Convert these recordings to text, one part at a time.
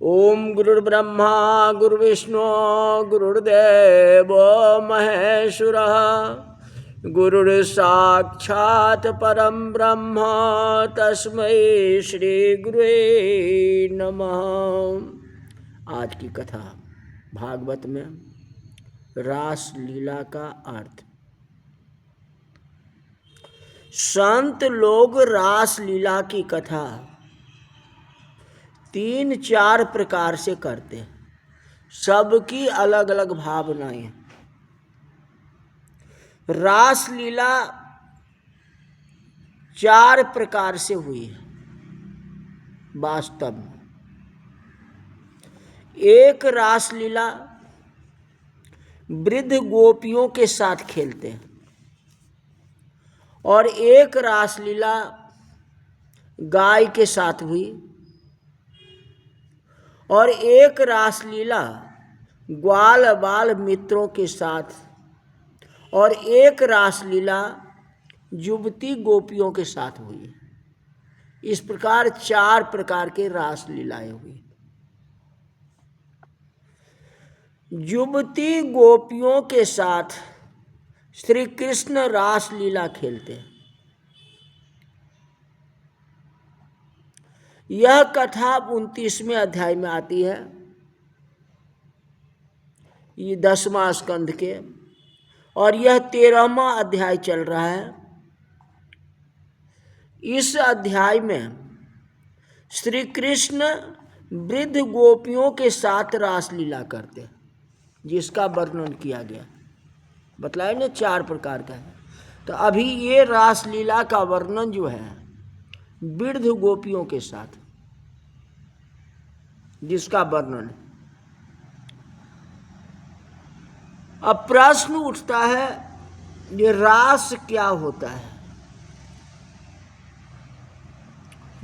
ओम गुरुर्ब्रह्मा गुरुर्विष्णु गुरुर्देव महेश्वरः गुरुर्साक्षात् परम ब्रह्म तस्मै श्री गुरुवे नमः। आज की कथा भागवत में रास लीला का अर्थ। संत लोग रास लीला की कथा 3-4 प्रकार से करते हैं। सबकी अलग अलग भावनाएं हैं। रास लीला 4 प्रकार से हुई है वास्तव में। एक रास लीला वृद्ध गोपियों के साथ खेलते हैं और एक रास लीला गाय के साथ हुई और एक रासलीला ग्वाल बाल मित्रों के साथ और एक रासलीला युवती गोपियों के साथ हुई। इस प्रकार 4 प्रकार के रासलीलाएं हुई। युवती गोपियों के साथ श्री कृष्ण रासलीला खेलते हैं। यह कथा 29वें अध्याय में आती है। ये 10वां स्कंध के और यह 13वां अध्याय चल रहा है। इस अध्याय में श्री कृष्ण वृद्ध गोपियों के साथ रासलीला करते हैं, जिसका वर्णन किया गया। बतलाया ना 4 प्रकार का है। तो अभी ये रासलीला का वर्णन जो है वृद्ध गोपियों के साथ, जिसका वर्णन। अब प्रश्न उठता है, ये रास क्या होता है?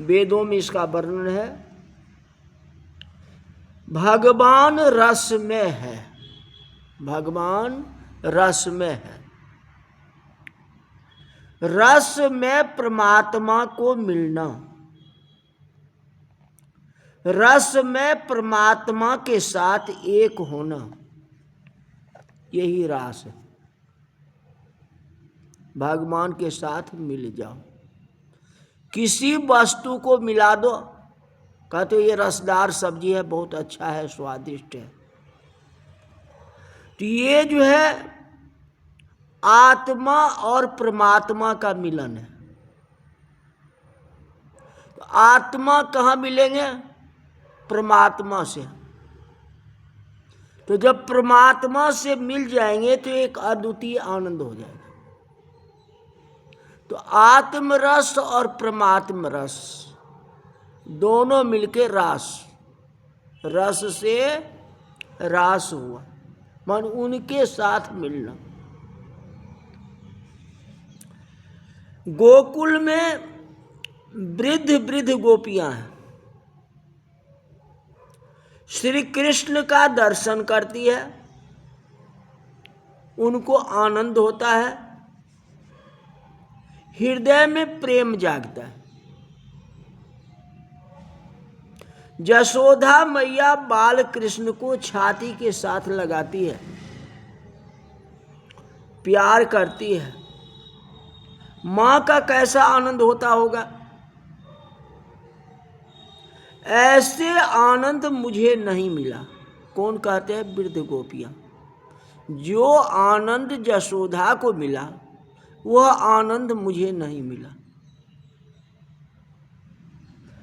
वेदों में इसका वर्णन है, भगवान रस में है। भगवान रस में है। रस में परमात्मा को मिलना, रस में परमात्मा के साथ एक होना, यही रास है। भगवान के साथ मिल जाओ। किसी वस्तु को मिला दो, कहते ये रसदार सब्जी है, बहुत अच्छा है, स्वादिष्ट है। तो ये जो है आत्मा और परमात्मा का मिलन है। तो आत्मा कहाँ मिलेंगे? परमात्मा से। तो जब परमात्मा से मिल जाएंगे तो एक अद्वितीय आनंद हो जाएगा। तो आत्मरस और परमात्म रस दोनों मिलके रास, रस से रास हुआ, मन उनके साथ मिलना। गोकुल में वृद्ध गोपियां हैं। श्री कृष्ण का दर्शन करती है, उनको आनंद होता है, हृदय में प्रेम जागता है। यशोदा मैया बाल कृष्ण को छाती के साथ लगाती है, प्यार करती है। मां का कैसा आनंद होता होगा? ऐसे आनंद मुझे नहीं मिला। कौन कहते हैं? वृद्ध गोपियां। जो आनंद यशोदा को मिला वह आनंद मुझे नहीं मिला।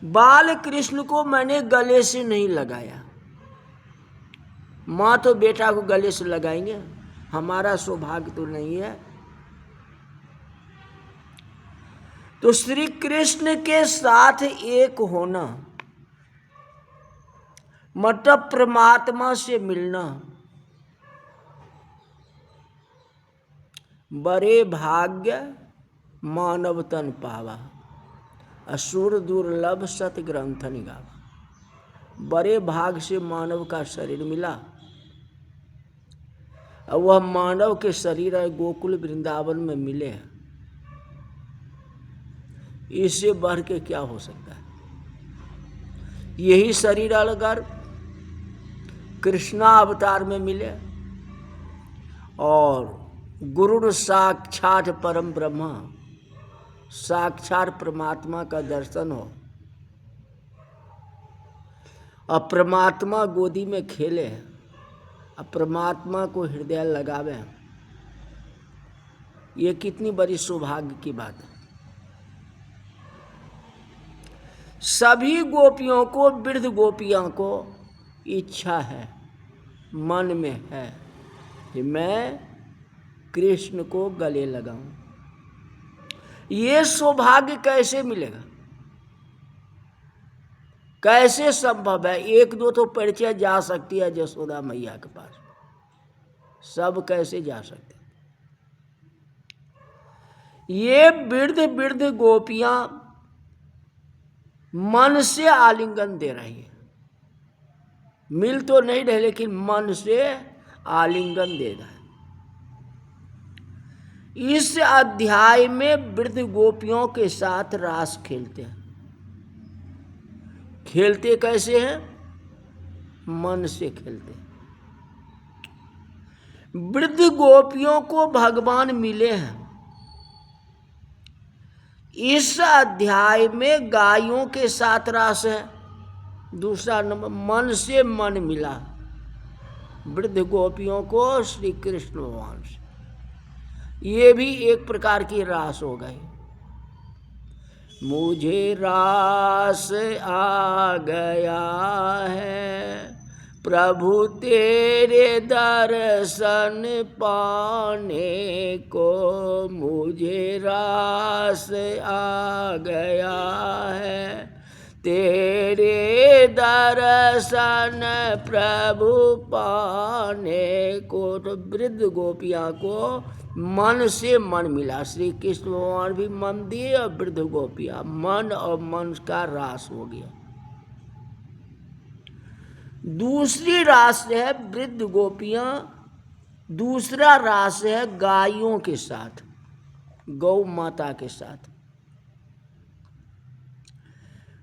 बाल कृष्ण को मैंने गले से नहीं लगाया। माँ तो बेटा को गले से लगाएंगे, हमारा सौभाग्य तो नहीं है। तो श्री कृष्ण के साथ एक होना मतलब परमात्मा से मिलना बड़े भाग्य मानव तन पावा, असुर दुर्लभ सत ग्रंथ निगावा। बड़े भाग से मानव का शरीर मिला। और वह मानव के शरीर गोकुल वृंदावन में मिले। इससे बढ़ के क्या हो सकता है? यही शरीर अगर कृष्णा अवतार में मिले और गुरु साक्षात परम ब्रह्म, साक्षात परमात्मा का दर्शन हो और परमात्मा गोदी में खेले और परमात्मा को हृदय लगावे, ये कितनी बड़ी सौभाग्य की बात है। सभी गोपियों को, वृद्ध गोपियों को इच्छा है, मन में है कि मैं कृष्ण को गले लगाऊं। ये सौभाग्य कैसे मिलेगा, कैसे संभव है? एक दो तो परिचय जा सकती है यशोदा मैया के पास, सब कैसे जा सकते? ये वृद्ध वृद्ध गोपियां मन से आलिंगन दे रही है, मिल तो नहीं रहे लेकिन मन से आलिंगन दे रहा है। इस अध्याय में वृद्ध गोपियों के साथ रास खेलते हैं। खेलते कैसे हैं? मन से खेलते हैं। वृद्ध गोपियों को भगवान मिले हैं। इस अध्याय में गायों के साथ रास है। दूसरा नंबर, मन से मन मिला वृद्ध गोपियों को श्री कृष्ण भगवान से, ये भी एक प्रकार की रास हो गई। मुझे रास आ गया है प्रभु तेरे दर्शन पाने को, मुझे रास आ गया है तेरे दर्शन प्रभु पाने को। तो वृद्ध गोपियाँ को मन से मन मिला, श्री कृष्ण भगवान भी मन दिए और वृद्ध गोपियाँ, मन और मन का रास हो गया। दूसरी रास है वृद्ध गोपियाँ, दूसरा रास है गायों के साथ, गौ माता के साथ।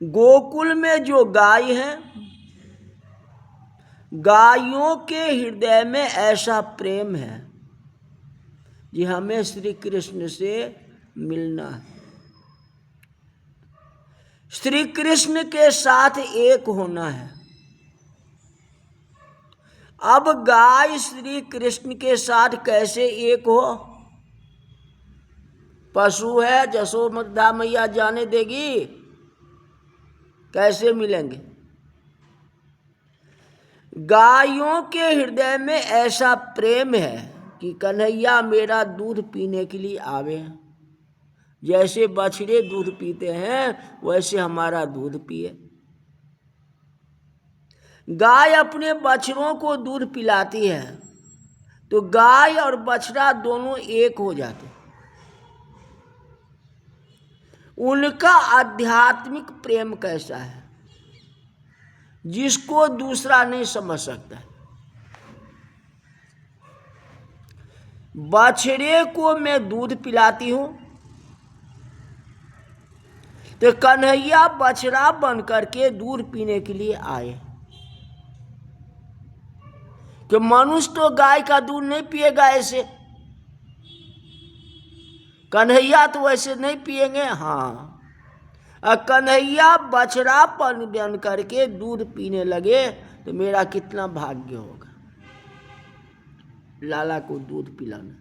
गोकुल में जो गाय है, गायों के हृदय में ऐसा प्रेम है कि हमें श्री कृष्ण से मिलना है, श्री कृष्ण के साथ एक होना है। अब गाय श्री कृष्ण के साथ कैसे एक हो? पशु है, यशोदा मैया जाने देगी कैसे मिलेंगे? गायों के हृदय में ऐसा प्रेम है कि कन्हैया मेरा दूध पीने के लिए आवे। जैसे बछड़े दूध पीते हैं वैसे हमारा दूध पिए। गाय अपने बछड़ों को दूध पिलाती है तो गाय और बछड़ा दोनों एक हो जाते। उनका आध्यात्मिक प्रेम कैसा है जिसको दूसरा नहीं समझ सकता। बछड़े को मैं दूध पिलाती हूं तो कन्हैया बछड़ा बन करके दूध पीने के लिए आए। कि मनुष्य तो गाय का दूध नहीं पिएगा ऐसे, कन्हैया तो वैसे नहीं पिएंगे। हाँ, कन्हैया बछड़ा बन करके दूध पीने लगे तो मेरा कितना भाग्य होगा लाला को दूध पिलाना।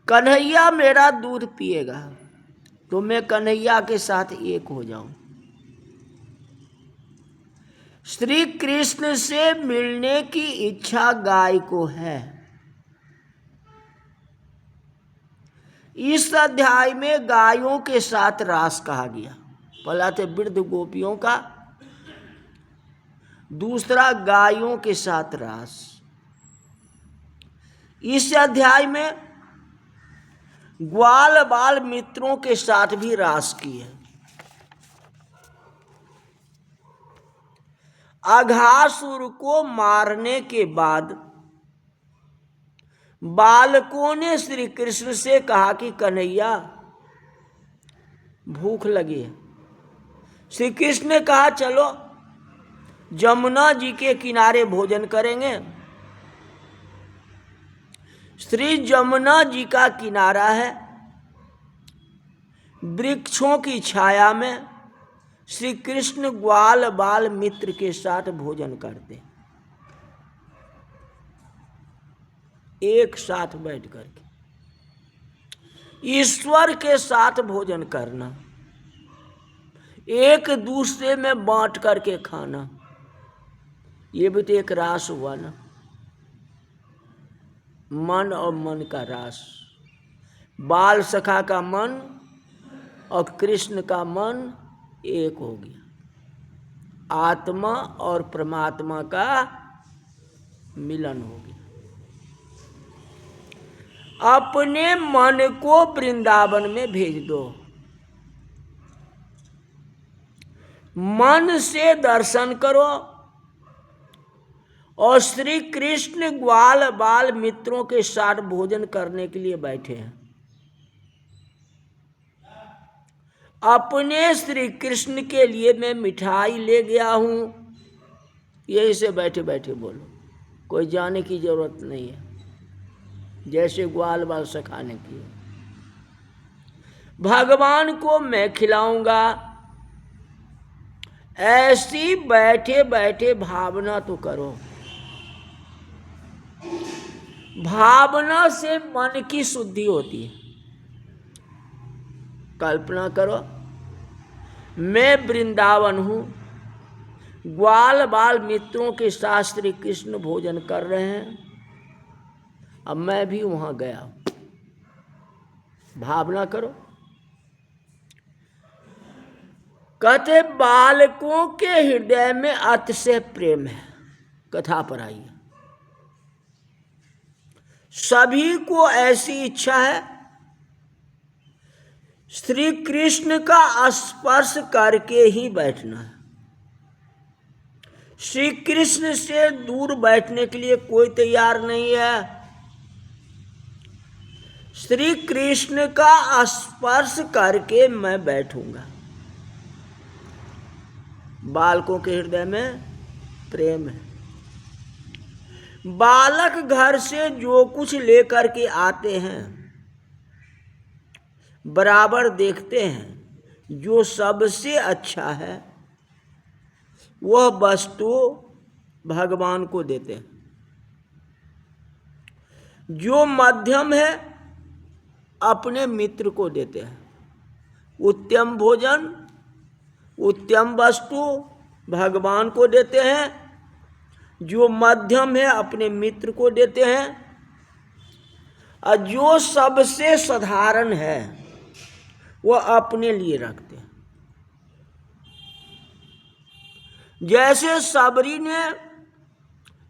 कन्हैया मेरा दूध पिएगा तो मैं कन्हैया के साथ एक हो जाऊं। श्री कृष्ण से मिलने की इच्छा गाय को है। इस अध्याय में गायों के साथ रास कहा गया। पहला थे वृद्ध गोपियों का, दूसरा गायों के साथ रास। इस अध्याय में ग्वाल बाल मित्रों के साथ भी रास की है। अघासुर को मारने के बाद बालकों ने श्री कृष्ण से कहा कि कन्हैया भूख लगी है। श्री कृष्ण ने कहा चलो जमुना जी के किनारे भोजन करेंगे। श्री जमुना जी का किनारा है, वृक्षों की छाया में श्री कृष्ण ग्वाल बाल मित्र के साथ भोजन करते, एक साथ बैठ करके ईश्वर के साथ भोजन करना, एक दूसरे में बांट करके खाना, ये भी तो एक रास हुआ ना, मन और मन का रास। बाल सखा का मन और कृष्ण का मन एक हो गया, आत्मा और परमात्मा का मिलन हो गया। अपने मन को वृंदावन में भेज दो, मन से दर्शन करो और श्री कृष्ण ग्वाल बाल मित्रों के साथ भोजन करने के लिए बैठे हैं। अपने श्री कृष्ण के लिए मैं मिठाई ले गया हूं, यही से बैठे बैठे बोलो, कोई जाने की जरूरत नहीं है, जैसे ग्वाल बाल सखाने की। भगवान को मैं खिलाऊंगा, ऐसी बैठे बैठे भावना तो करो। भावना से मन की शुद्धि होती है। कल्पना करो, मैं वृंदावन हूं, ग्वाल बाल मित्रों के साथ श्री कृष्ण भोजन कर रहे हैं, अब मैं भी वहां गया। भावना करो। कहते बालकों के हृदय में अतिशय प्रेम है। कथा पर आइए, सभी को ऐसी इच्छा है श्री कृष्ण का स्पर्श करके ही बैठना है। श्री कृष्ण से दूर बैठने के लिए कोई तैयार नहीं है। श्री कृष्ण का स्पर्श करके मैं बैठूंगा। बालकों के हृदय में प्रेम है। बालक घर से जो कुछ लेकर के आते हैं बराबर देखते हैं, जो सबसे अच्छा है वह वस्तु भगवान को देते हैं, जो मध्यम है अपने मित्र को देते हैं। उत्तम भोजन, उत्तम वस्तु भगवान को देते हैं, जो मध्यम है अपने मित्र को देते हैं, और जो सबसे साधारण है वह अपने लिए रखते हैं। जैसे सबरी ने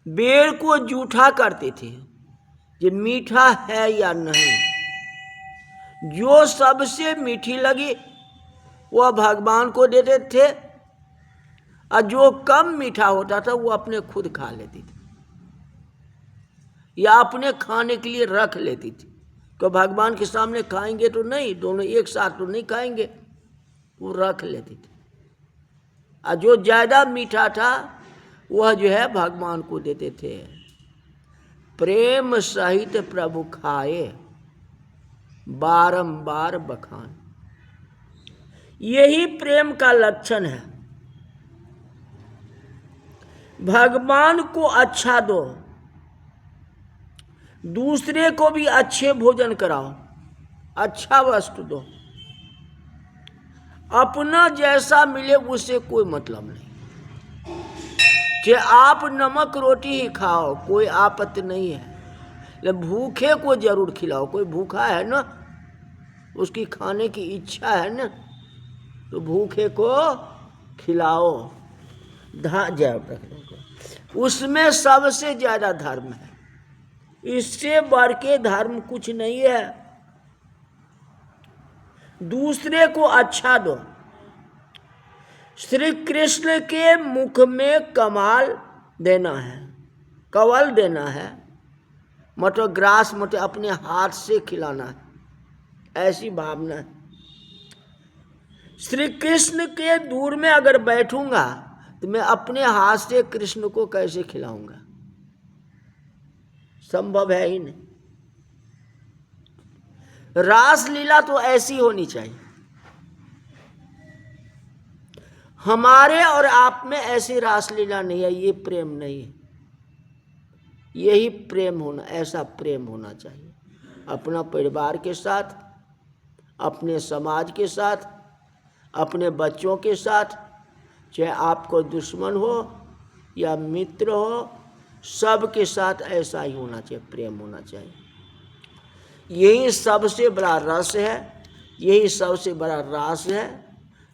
बेर को जूठा करते थे, ये मीठा है या नहीं, जो सबसे मीठी लगी वह भगवान को देते थे, और जो कम मीठा होता था वो अपने खुद खा लेती थी या अपने खाने के लिए रख लेती थी। तो भगवान के सामने खाएंगे तो नहीं, दोनों एक साथ तो नहीं खाएंगे, वो रख लेती थी। और जो ज़्यादा मीठा था वह जो है भगवान को देते थे। प्रेम सहित प्रभु खाए, बारंबार बखान, यही प्रेम का लक्षण है। भगवान को अच्छा दो, दूसरे को भी अच्छे भोजन कराओ, अच्छा वस्तु दो। अपना जैसा मिले उससे कोई मतलब नहीं। कि आप नमक रोटी ही खाओ, कोई आपत्ति नहीं है, लेकिन भूखे को जरूर खिलाओ। कोई भूखा है ना, उसकी खाने की इच्छा है ना, तो भूखे को खिलाओ। उसमें सबसे ज्यादा धर्म है, इससे बढ़ के धर्म कुछ नहीं है। दूसरे को अच्छा दो। श्री कृष्ण के मुख में कमाल देना है, कवल देना है, मतलब ग्रास, मतलब अपने हाथ से खिलाना है, ऐसी भावना है। श्री कृष्ण के दूर में अगर बैठूंगा तो मैं अपने हाथ से कृष्ण को कैसे खिलाऊंगा? संभव है ही नहीं। रासलीला तो ऐसी होनी चाहिए, हमारे और आप में ऐसी रासलीला नहीं है, ये प्रेम नहीं है। यही प्रेम होना, ऐसा प्रेम होना चाहिए अपना परिवार के साथ, अपने समाज के साथ, अपने बच्चों के साथ, चाहे आपको दुश्मन हो या मित्र हो, सबके साथ ऐसा ही होना चाहिए, प्रेम होना चाहिए। यही सबसे बड़ा रस है, यही सबसे बड़ा रास है,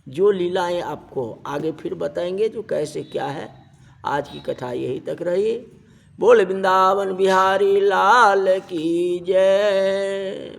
जो लीलाएं आपको आगे फिर बताएंगे जो कैसे क्या है। आज की कथा यही तक रही। बोल वृंदावन बिहारी लाल की जय।